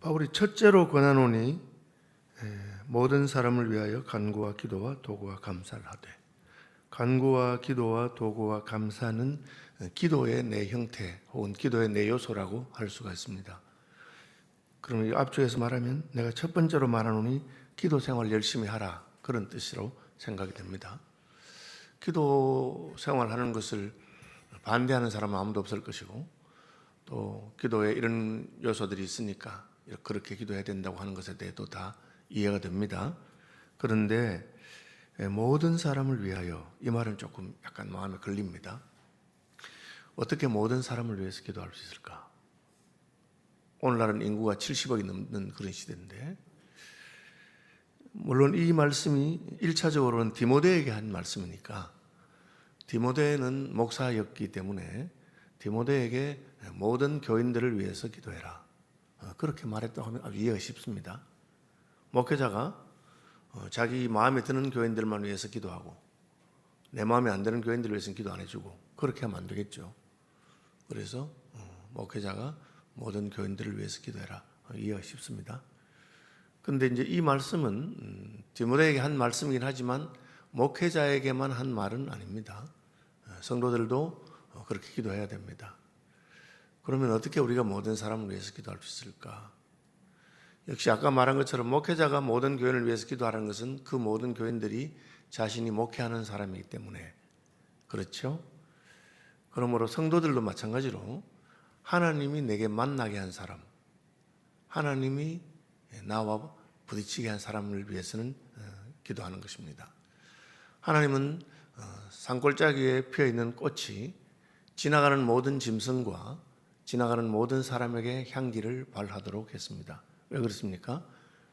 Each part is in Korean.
바울이 첫째로 권하노니 모든 사람을 위하여 간구와 기도와 도구와 감사를 하되, 간구와 기도와 도구와 감사는 기도의 내 형태 혹은 기도의 내 요소라고 할 수가 있습니다. 그러면 앞쪽에서 말하면 내가 첫 번째로 말하노니 기도 생활 열심히 하라, 그런 뜻으로 생각이 됩니다. 기도 생활하는 것을 반대하는 사람은 아무도 없을 것이고, 또 기도에 이런 요소들이 있으니까 그렇게 기도해야 된다고 하는 것에 대해도 다 이해가 됩니다. 그런데 모든 사람을 위하여, 이 말은 조금 약간 마음에 걸립니다. 어떻게 모든 사람을 위해서 기도할 수 있을까? 오늘날은 인구가 70억이 넘는 그런 시대인데, 물론 이 말씀이 1차적으로는 디모데에게 한 말씀이니까, 디모데는 목사였기 때문에 디모데에게 모든 교인들을 위해서 기도해라, 그렇게 말했다고 하면 아주 이해가 쉽습니다. 목회자가 자기 마음에 드는 교인들만 위해서 기도하고 내 마음에 안 드는 교인들을 위해서는 기도 안 해주고, 그렇게 하면 안 되겠죠. 그래서 목회자가 모든 교인들을 위해서 기도해라, 이해가 쉽습니다. 그런데 이제 이 말씀은 디모데에게 한 말씀이긴 하지만 목회자에게만 한 말은 아닙니다. 성도들도 그렇게 기도해야 됩니다. 그러면 어떻게 우리가 모든 사람을 위해서 기도할 수 있을까? 역시 아까 말한 것처럼 목회자가 모든 교인을 위해서 기도하는 것은 그 모든 교인들이 자신이 목회하는 사람이기 때문에 그렇죠. 그러므로 성도들도 마찬가지로 하나님이 내게 만나게 한 사람, 하나님이 나와 부딪히게 한 사람을 위해서는 기도하는 것입니다. 하나님은 산골짜기에 피어있는 꽃이 지나가는 모든 짐승과 지나가는 모든 사람에게 향기를 발하도록 했습니다. 왜 그렇습니까?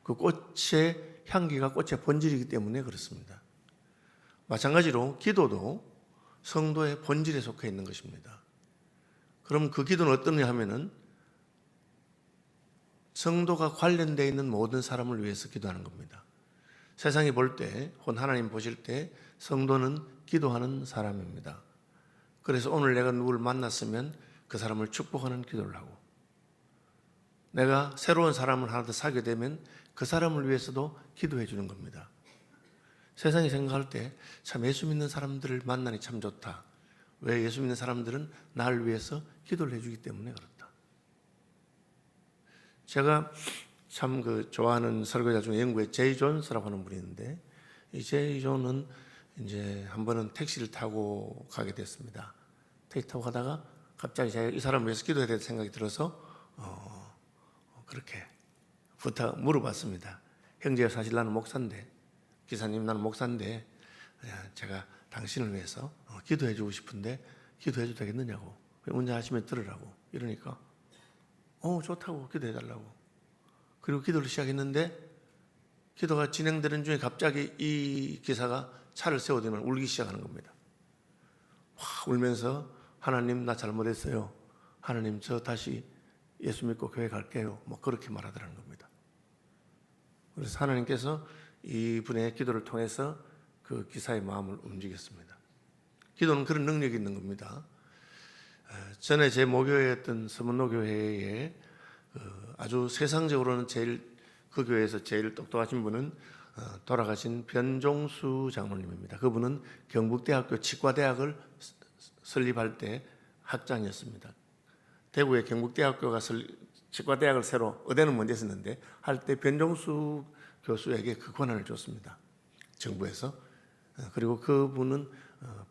그 꽃의 향기가 꽃의 본질이기 때문에 그렇습니다. 마찬가지로 기도도 성도의 본질에 속해 있는 것입니다. 그럼 그 기도는 어떠냐 하면은 성도가 관련되어 있는 모든 사람을 위해서 기도하는 겁니다. 세상이 볼 때, 혹은 하나님 보실 때 성도는 기도하는 사람입니다. 그래서 오늘 내가 누구를 만났으면 그 사람을 축복하는 기도를 하고, 내가 새로운 사람을 하나 더 사게 되면 그 사람을 위해서도 기도해 주는 겁니다. 세상이 생각할 때 참 예수 믿는 사람들을 만나니 참 좋다. 왜? 예수 믿는 사람들은 나를 위해서 기도를 해주기 때문에 그렇다. 제가 참 좋아하는 설교자 중에 영국의 제이 존스라고 하는 분이 있는데, 이 제이 존은 이제 한 번은 택시를 타고 가게 됐습니다. 택시 타고 가다가 갑자기 제가 이 사람을 위해서 기도해야 될 생각이 들어서 그렇게 물어봤습니다. 형제, 사실 나는 목사인데, 기사님 나는 목사인데 제가 당신을 위해서 기도해 주고 싶은데 기도해 줘도 되겠느냐고, 운전하시면 들으라고 이러니까 좋다고 기도해 달라고. 그리고 기도를 시작했는데 기도가 진행되는 중에 갑자기 이 기사가 차를 세워두면 울기 시작하는 겁니다. 확 울면서 하나님 나 잘못했어요. 하나님 저 다시 예수 믿고 교회 갈게요. 그렇게 말하더라는 겁니다. 그래서 하나님께서 이분의 기도를 통해서 그 기사의 마음을 움직였습니다. 기도는 그런 능력이 있는 겁니다. 전에 제 모교회였던 서문로 교회에 아주 세상적으로는 그 교회에서 제일 똑똑하신 분은 돌아가신 변종수 장로님입니다. 그분은 경북대학교 치과대학을 설립할 때 학장이었습니다. 대구에 경북대학교가 치과대학을 새로 의대는 먼저 했었는데 할 때 변종수 교수에게 그 권한을 줬습니다. 정부에서. 그리고 그분은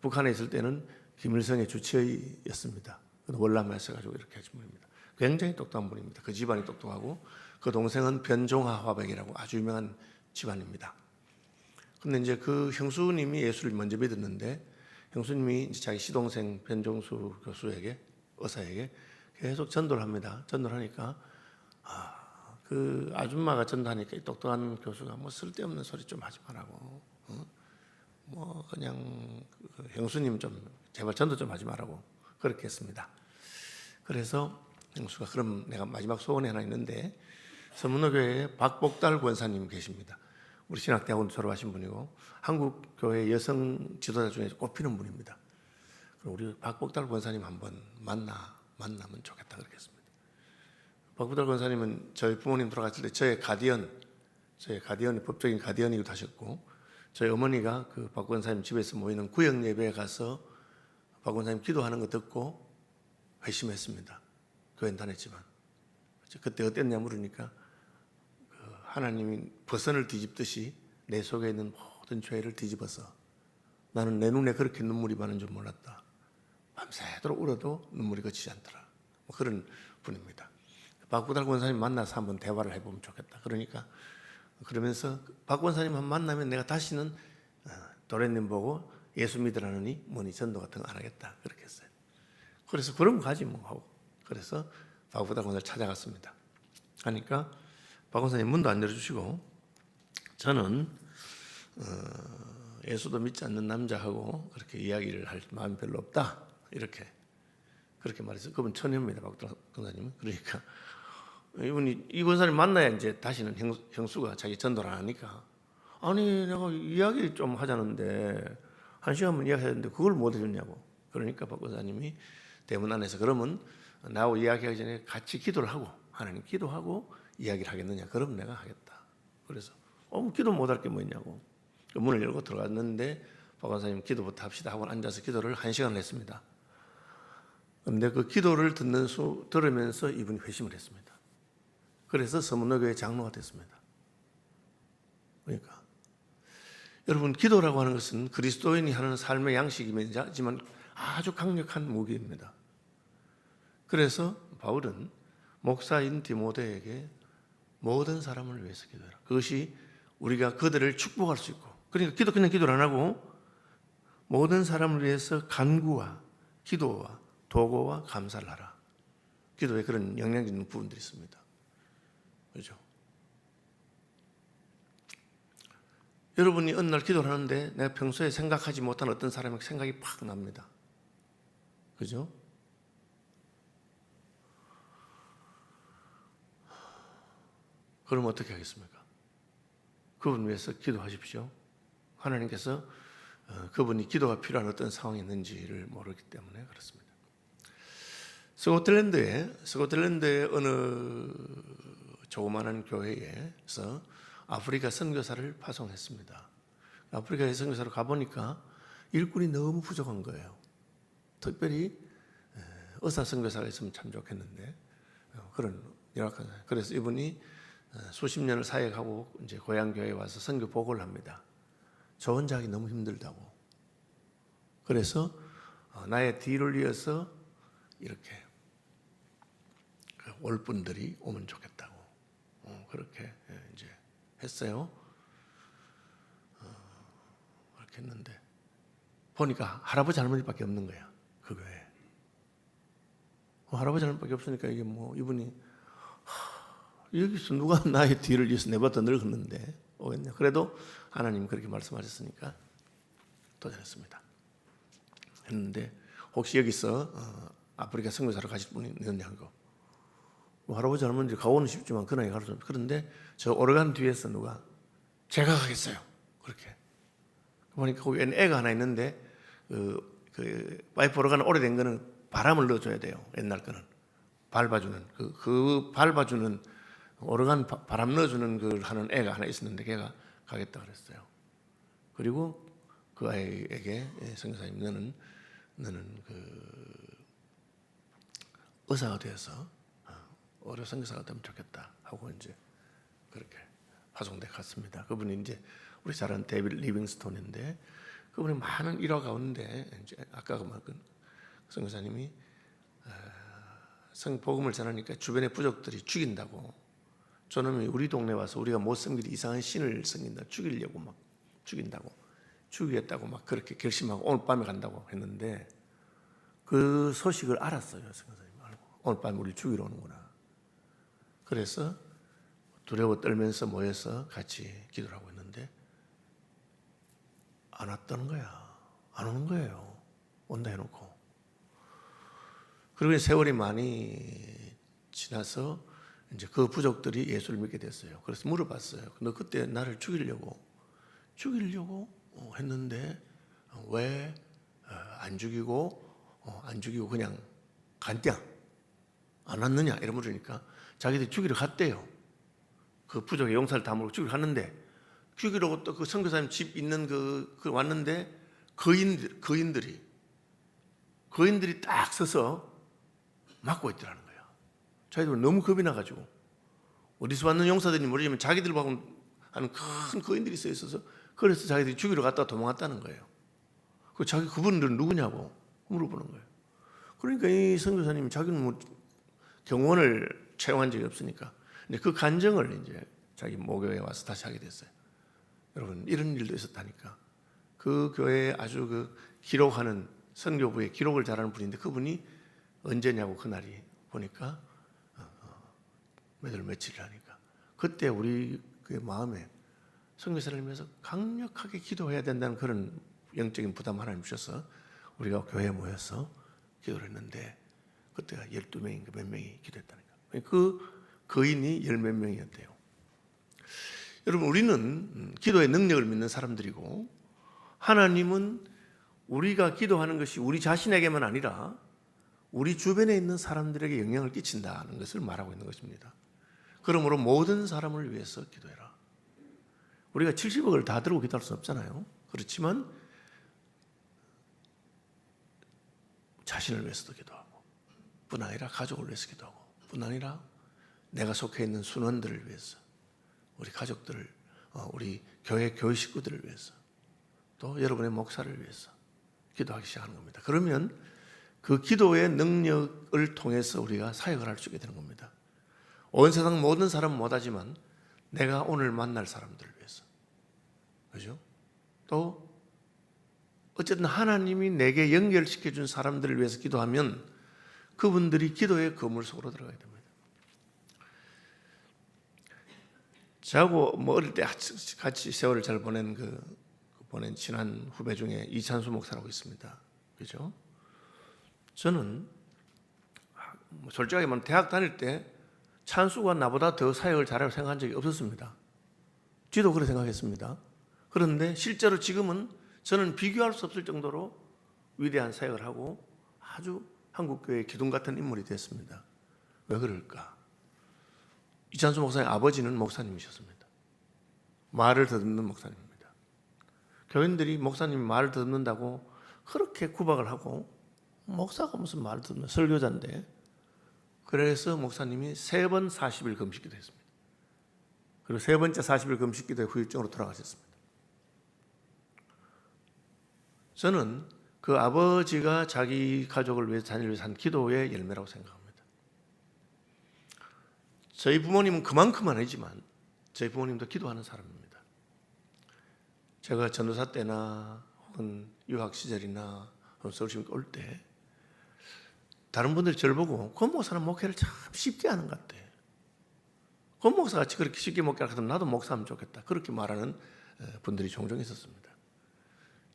북한에 있을 때는 김일성의 주치의였습니다. 월남에 있어가지고 이렇게 하신 분입니다. 굉장히 똑똑한 분입니다. 그 집안이 똑똑하고, 그 동생은 변종하 화백이라고 아주 유명한 집안입니다. 그런데 이제 그 형수님이 예수를 먼저 믿었는데, 형수님이 이제 자기 시동생 변종수 교수에게, 의사에게 계속 전도를 합니다. 전도를 하니까 그 아줌마가 전도하니까 이 똑똑한 교수가 쓸데없는 소리 좀 하지 말라고, 그냥 형수님 좀 제발 전도 좀 하지 말라고 그렇게 했습니다. 그래서 형수가 그럼 내가 마지막 소원이 하나 있는데, 서문호교회에 박복달 권사님 계십니다. 우리 신학대학원 졸업하신 분이고 한국 교회 여성 지도자 중에 꼽히는 분입니다. 그럼 우리 박복달 권사님 한번 만나면 좋겠다 그랬습니다. 박부달 권사님은 저희 부모님 돌아갔을 때 저의 가디언이 법적인 가디언이기도 하셨고, 저희 어머니가 그 박 권사님 집에서 모이는 구역 예배에 가서 박 권사님 기도하는 거 듣고 회심했습니다. 교회는 다녔지만. 그때 어땠냐 물으니까 하나님이 버선을 뒤집듯이 내 속에 있는 모든 죄를 뒤집어서 나는 내 눈에 그렇게 눈물이 많은 줄 몰랐다. 밤새도록 울어도 눈물이 그치지 않더라. 뭐 그런 분입니다. 박부달 권사님 만나서 한번 대화를 해보면 좋겠다. 그러면서 박 권사님 한 만나면 내가 다시는 도련님 보고 예수 믿으라느니 뭐니 전도 같은 거 안 하겠다. 그렇게 했어요. 그래서 그럼 가지 뭐 하고. 그래서 박부달 권사를 찾아갔습니다. 하니까 박 권사님 문도 안 열어주시고, 저는 예수도 믿지 않는 남자하고 그렇게 이야기를 할 마음이 별로 없다. 그렇게 말했어요. 그분 처녀입니다, 박부달 권사님은. 그러니까 이 권사님 만나야 이제 다시는 형수가 자기 전도를 안 하니까, 아니 내가 이야기 좀 하자는데 1시간만 이야기했는데 그걸 못 해줬냐고. 그러니까 박 권사님이 대문 안에서 그러면 나하고 이야기하기 전에 같이 기도를 하고 하나님 기도하고 이야기를 하겠느냐. 그럼 내가 하겠다. 그래서 기도 못할 게 뭐 있냐고. 그 문을 열고 들어갔는데 박 권사님 기도부터 합시다 하고 앉아서 기도를 1시간을 했습니다. 그런데 그 기도를 들으면서 이분이 회심을 했습니다. 그래서 서문노교회 장로가 됐습니다. 그러니까 여러분, 기도라고 하는 것은 그리스도인이 하는 삶의 양식이지만 아주 강력한 무기입니다. 그래서 바울은 목사인 디모데에게 모든 사람을 위해서 기도해라. 그것이 우리가 그들을 축복할 수 있고, 그러니까 그냥 기도를 안 하고 모든 사람을 위해서 간구와 기도와 도고와 감사를 하라. 기도에 그런 영향 있는 부분들이 있습니다. 그렇죠? 여러분이 어느 날 기도를 하는데 내가 평소에 생각하지 못한 어떤 사람의 생각이 팍 납니다. 그죠? 그럼 어떻게 하겠습니까? 그분 위해서 기도하십시오. 하나님께서 그분이 기도가 필요한 어떤 상황이 있는지를 모르기 때문에 그렇습니다. 스코틀랜드의 어느 조그마한 교회에서 아프리카 선교사를 파송했습니다. 아프리카에 선교사로 가보니까 일꾼이 너무 부족한 거예요. 특별히 의사 선교사가 있으면 참 좋겠는데 그런 열악한 사회. 그래서 이분이 수십 년을 사역하고 이제 고향 교회에 와서 선교 보고를 합니다. 저 혼자 하기 너무 힘들다고. 그래서 나의 뒤를 이어서 이렇게 올 분들이 오면 좋겠다고 그렇게 이제 했어요. 그렇게 했는데 보니까 할아버지 할머니밖에 없는 거야, 그 교회에. 할아버지 할머니밖에 없으니까 이게 뭐 이분이 여기서 누가 나의 뒤를 이어서 내보다 늙었는데 오겠냐. 그래도 하나님 그렇게 말씀하셨으니까 도전했습니다. 했는데 혹시 여기서 아프리카 선교사로 가실 분이 있느냐고. 할아버지 할머니 가고는 쉽지만 그 나이에 가르쳐. 그런데 저 오르간 뒤에서 누가 제가 가겠어요. 그렇게 보니까 거기 애가 하나 있는데 그 파이프 오르간 오래된 거는 바람을 넣어줘야 돼요. 옛날 거는 밟아주는 그 밟아주는 오르간 바람 넣어주는 걸 하는 애가 하나 있었는데 걔가 가겠다 그랬어요. 그리고 그 아이에게 선교사님 너는 그 의사가 되어서 어려 선교사가 되면 좋겠다 하고 이제 그렇게 파송돼 갔습니다. 그분이 이제 우리 잘 아는 데이빗 리빙스톤인데 그분이 많은 일화 가운데 이제 아까 그 선교사님이 복음을 전하니까 주변의 부족들이 죽인다고. 저놈이 우리 동네 와서 우리가 못 섬기는 이상한 신을 섬긴다. 죽이려고 막 죽인다고. 죽이겠다고 막 그렇게 결심하고 오늘 밤에 간다고 했는데 그 소식을 알았어요. 선교사님 알고. 오늘 밤에 우리 죽이러 오는구나. 그래서 두려워 떨면서 모여서 같이 기도를 하고 있는데 안 왔다는 거야. 안 오는 거예요. 온다 해놓고. 그리고 세월이 많이 지나서 이제 그 부족들이 예수를 믿게 됐어요. 그래서 물어봤어요. 너 그때 나를 죽이려고 했는데 왜 안 죽이고 그냥 간땡 안 왔느냐 이러 물으니까 자기들이 죽이러 갔대요. 그 부족의 용사를 담으러 죽이러 갔는데, 죽이러 또 그 선교사님 집 있는 그 왔는데 거인들이 딱 서서 막고 있더라는 거야. 자기들 너무 겁이 나가지고, 어디서 왔는 용사들인지 모르지만 자기들하고 하는 큰 거인들이 서 있어서, 그래서 자기들이 죽이러 갔다가 도망갔다는 거예요. 그분들은 누구냐고 물어보는 거예요. 그러니까 이 선교사님이 자기는 뭐 경원을 채용한 적이 없으니까, 근데 그 간증을 이제 자기 모교에 와서 다시 하게 됐어요. 여러분, 이런 일도 있었다니까. 그 교회에 아주 그 기록하는 선교부에 기록을 잘하는 분인데, 그분이 언제냐고 그날이 보니까 몇 월 며칠이라니까. 그때 우리 그 마음에 선교사를 위해서 강력하게 기도해야 된다는 그런 영적인 부담 하나님 주셔서 우리가 교회에 모여서 기도를 했는데, 그때가 12명인가 몇 명이 기도했다니까. 그 거인이 열 몇 명이었대요. 여러분, 우리는 기도의 능력을 믿는 사람들이고, 하나님은 우리가 기도하는 것이 우리 자신에게만 아니라 우리 주변에 있는 사람들에게 영향을 끼친다는 것을 말하고 있는 것입니다. 그러므로 모든 사람을 위해서 기도해라. 우리가 70억을 다 들고 기도할 수는 없잖아요. 그렇지만 자신을 위해서도 기도하고, 뿐 아니라 가족을 위해서 기도하고, 뿐 아니라 내가 속해 있는 순원들을 위해서, 우리 가족들을, 우리 교회 식구들을 위해서, 또 여러분의 목사를 위해서 기도하기 시작하는 겁니다. 그러면 그 기도의 능력을 통해서 우리가 사역을 할 수 있게 되는 겁니다. 온 세상 모든 사람은 못하지만 내가 오늘 만날 사람들을 위해서, 그죠? 또 어쨌든 하나님이 내게 연결시켜준 사람들을 위해서 기도하면 그분들이 기도의 거물 속으로 들어가게 됩니다. 저하고 뭐 어릴 때 같이 세월을 잘 보낸 보낸 친한 후배 중에 이찬수 목사라고 있습니다. 그죠? 저는 솔직하게 말하면 대학 다닐 때 찬수가 나보다 더 사역을 잘하고 생각한 적이 없었습니다. 지도 그렇게 생각했습니다. 그런데 실제로 지금은 저는 비교할 수 없을 정도로 위대한 사역을 하고 아주 한국교회의 기둥 같은 인물이 됐습니다. 왜 그럴까? 이찬수 목사의 아버지는 목사님이셨습니다. 말을 더듬는 목사님입니다. 교인들이 목사님이 말을 더듬는다고 그렇게 구박을 하고, 목사가 무슨 말을 듣는 설교자인데, 그래서 목사님이 3번 40일 금식기도 했습니다. 그리고 3번째 40일 금식기도에 후유증으로 돌아가셨습니다. 저는 그 아버지가 자기 가족을 위해서, 자녀를 위해서 한 기도의 열매라고 생각합니다. 저희 부모님은 그만큼은 아니지만 저희 부모님도 기도하는 사람입니다. 제가 전도사 때나 혹은 유학 시절이나 서울시민 올 때 다른 분들이 저를 보고 권 목사는 목회를 참 쉽게 하는 것 같아. 권 목사같이 그렇게 쉽게 목회하면 나도 목사하면 좋겠다. 그렇게 말하는 분들이 종종 있었습니다.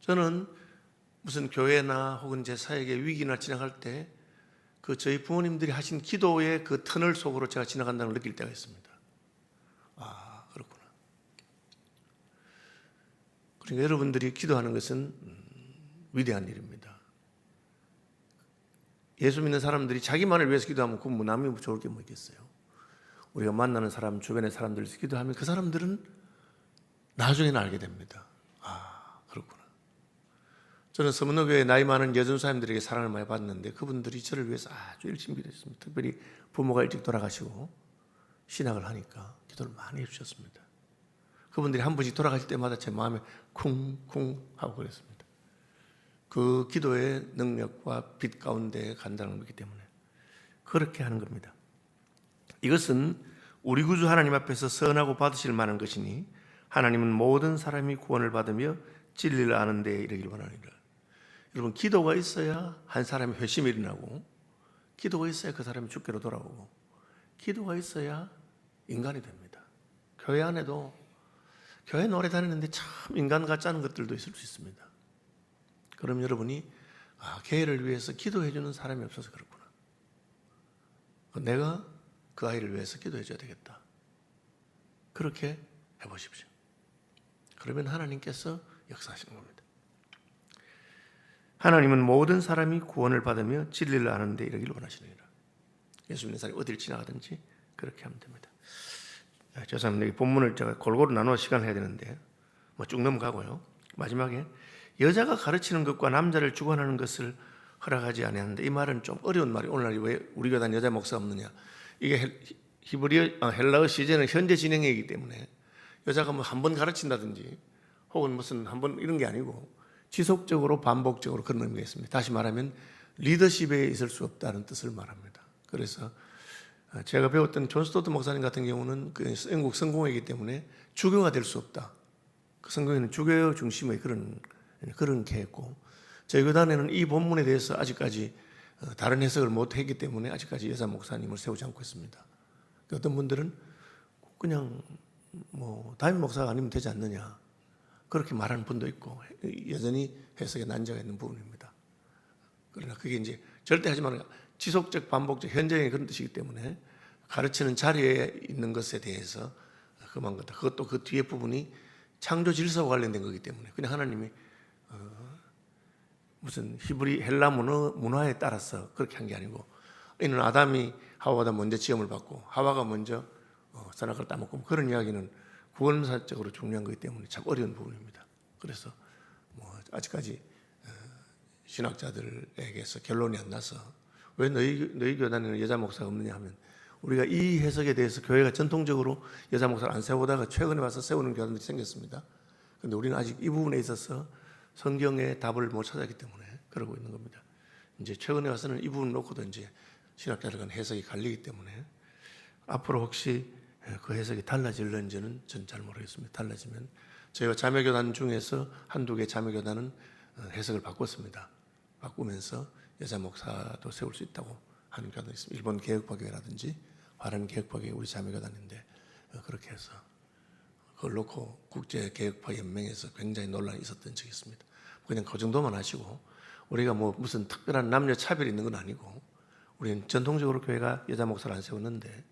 저는 무슨 교회나 혹은 제 사역의 위기나 지나갈 때 그 저희 부모님들이 하신 기도의 그 터널 속으로 제가 지나간다는 걸 느낄 때가 있습니다. 아, 그렇구나. 그러니까 여러분들이 기도하는 것은 위대한 일입니다. 예수 믿는 사람들이 자기만을 위해서 기도하면 그 남이 좋을 게 뭐 있겠어요. 우리가 만나는 사람, 주변의 사람들을 위해서 기도하면 그 사람들은 나중에는 알게 됩니다. 아, 그렇구나. 저는 서문호교회 나이 많은 여전사님들에게 사랑을 많이 받는데 그분들이 저를 위해서 아주 열심히 기도했습니다. 특별히 부모가 일찍 돌아가시고 신학을 하니까 기도를 많이 해주셨습니다. 그분들이 한 번씩 돌아가실 때마다 제 마음에 쿵쿵 하고 그랬습니다. 그 기도의 능력과 빛 가운데 간다는 걸 믿기 때문에 그렇게 하는 겁니다. 이것은 우리 구주 하나님 앞에서 선하고 받으실 만한 것이니 하나님은 모든 사람이 구원을 받으며 진리를 아는 데에 이르길 원하니라. 여러분, 기도가 있어야 한 사람이 회심이 일어나고, 기도가 있어야 그 사람이 주께로 돌아오고, 기도가 있어야 인간이 됩니다. 교회 안에도 교회 노래 다니는데 참 인간 같지 않은 것들도 있을 수 있습니다. 그럼 여러분이 교회를 위해서 기도해 주는 사람이 없어서 그렇구나. 내가 그 아이를 위해서 기도해 줘야 되겠다. 그렇게 해보십시오. 그러면 하나님께서 역사하시는 겁니다. 하나님은 모든 사람이 구원을 받으며 진리를 아는 데 이르기를 원하시느니라. 예수 믿는 사람이 어딜 지나가든지 그렇게 하면 됩니다. 죄송합니다. 이 본문을 제가 골고루 나누어 시간을 해야 되는데 뭐 쭉 넘어가고요. 마지막에 여자가 가르치는 것과 남자를 주관하는 것을 허락하지 아니하는데, 이 말은 좀 어려운 말이, 오늘날 왜 우리 교단 여자 목사 없느냐, 이게 헬라어 시제는 현재 진행이기 때문에 여자가 뭐 한 번 가르친다든지 혹은 무슨 한 번 이런 게 아니고 지속적으로 반복적으로 그런 의미가 있습니다. 다시 말하면 리더십에 있을 수 없다는 뜻을 말합니다. 그래서 제가 배웠던 존 스토트 목사님 같은 경우는 그 영국 성공회이기 때문에 주교가 될 수 없다. 그 성공회는 주교 중심의 그런 계획고, 저희 교단에는 이 본문에 대해서 아직까지 다른 해석을 못 했기 때문에 아직까지 여자 목사님을 세우지 않고 있습니다. 어떤 분들은 그냥 뭐 담임 목사가 아니면 되지 않느냐 그렇게 말하는 분도 있고, 여전히 해석에 난제가 있는 부분입니다. 그러나 그게 이제 절대 하지 말아요. 지속적 반복적 현장의 그런 뜻이기 때문에 가르치는 자리에 있는 것에 대해서 그만 거다. 그것도 그 뒤에 부분이 창조 질서와 관련된 거기 때문에 그냥 하나님이 무슨 히브리 헬라 문화에 따라서 그렇게 한 게 아니고, 이는 아담이 하와보다 먼저 지음을 받고 하와가 먼저 선악을 따먹고 그런 이야기는 구원사적으로 중요한 거기 때문에 참 어려운 부분입니다. 그래서 뭐 아직까지 신학자들에게서 결론이 안 나서 왜 너희 교단에는 여자 목사가 없느냐 하면, 우리가 이 해석에 대해서 교회가 전통적으로 여자 목사를 안 세우다가 최근에 와서 세우는 교단들이 생겼습니다. 그런데 우리는 아직 이 부분에 있어서 성경의 답을 못 찾았기 때문에 그러고 있는 겁니다. 이제 최근에 와서는 이 부분 놓고도 이제 신학자들 간 해석이 갈리기 때문에 앞으로 혹시 그 해석이 달라질는지는 전 잘 모르겠습니다. 달라지면 저희가 자매교단 중에서 한두 개 자매교단은 해석을 바꿨습니다. 바꾸면서 여자 목사도 세울 수 있다고 하는 교단이 있습니다. 일본 개혁파교회라든지 화란 개혁파교회 우리 자매교단인데 그렇게 해서 그걸 놓고 국제개혁파 연맹에서 굉장히 논란이 있었던 적이 있습니다. 그냥 그 정도만 하시고, 우리가 뭐 무슨 특별한 남녀 차별이 있는 건 아니고, 우리는 전통적으로 교회가 여자 목사를 안 세웠는데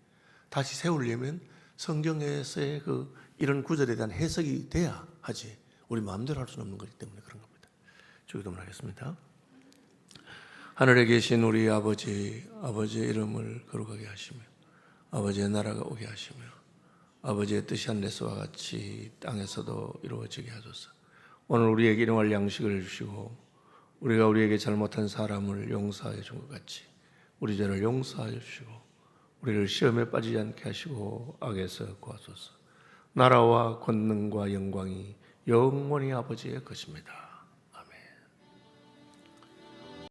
다시 세우려면 성경에서의 이런 구절에 대한 해석이 돼야 하지, 우리 마음대로 할 수는 없는 거기 때문에 그런 겁니다. 주기도문 하겠습니다. 하늘에 계신 우리 아버지, 아버지의 이름을 거룩하게 하시며 아버지의 나라가 오게 하시며 아버지의 뜻이 하늘에서와 같이 땅에서도 이루어지게 하소서. 오늘 우리에게 일용할 양식을 주시고 우리가 우리에게 잘못한 사람을 용서하여 준 것 같이 우리 죄를 용서하여 주시고 우리를 시험에 빠지지 않게 하시고 악에서 구하소서. 나라와 권능과 영광이 영원히 아버지의 것입니다.